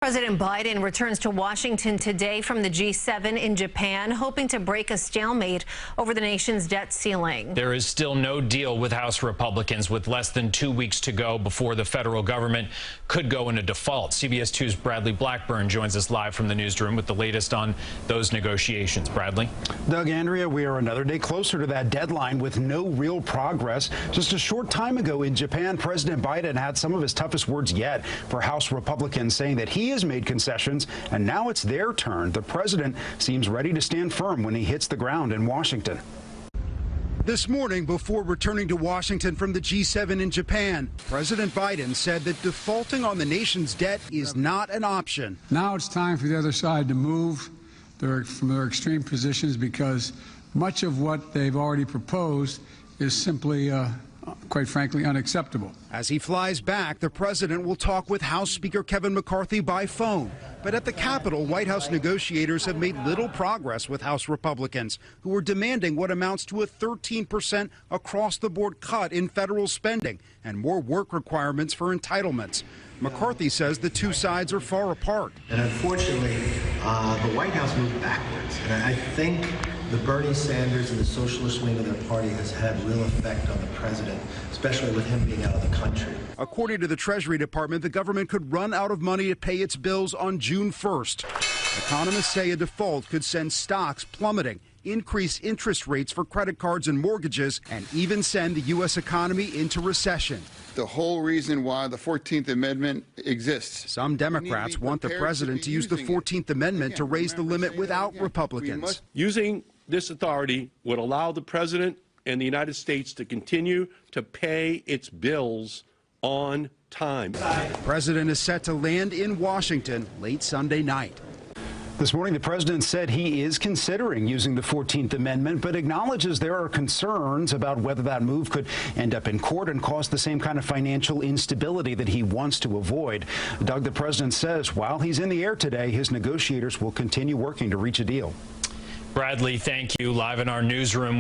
President Biden returns to Washington today from the G7 in Japan, hoping to break a stalemate over the nation's debt ceiling. There is still no deal with House Republicans, with less than 2 weeks to go before the federal government could go into default. CBS 2's Bradley Blackburn joins us live from the newsroom with the latest on those negotiations. Bradley? Doug, Andrea, we are another day closer to that deadline with no real progress. Just a short time ago in Japan, President Biden had some of his toughest words yet for House Republicans, saying that he has made concessions and now it's their turn. The president seems ready to stand firm when he hits the ground in Washington. This morning, before returning to Washington from the G7 in Japan, President Biden said that defaulting on the nation's debt is not an option. Now it's time for the other side to move from their extreme positions, because much of what they've already proposed is simply quite frankly, unacceptable. As he flies back, the president will talk with House Speaker Kevin McCarthy by phone. But at the Capitol, White House negotiators have made little progress with House Republicans, who are demanding what amounts to a 13% across-the-board cut in federal spending and more work requirements for entitlements. McCarthy says the two sides are far apart. And unfortunately, the White House moved backwards. And I think the Bernie Sanders and the socialist wing of their party has had real effect on the president, especially with him being out of the country. According to the Treasury Department, the government could run out of money to pay its bills on June 1st. Economists say a default could send stocks plummeting, increase interest rates for credit cards and mortgages, and even send the U.S. economy into recession. The whole reason why the 14th Amendment exists. Some Democrats want the president to use the 14th Amendment to raise the limit without Republicans. Using this authority would allow the president and the United States to continue to pay its bills on time. The president is set to land in Washington late Sunday night. This morning, the president said he is considering using the 14th Amendment, but acknowledges there are concerns about whether that move could end up in court and cause the same kind of financial instability that he wants to avoid. Doug, the president says while he's in the air today, his negotiators will continue working to reach a deal. Bradley, thank you. Live in our newsroom.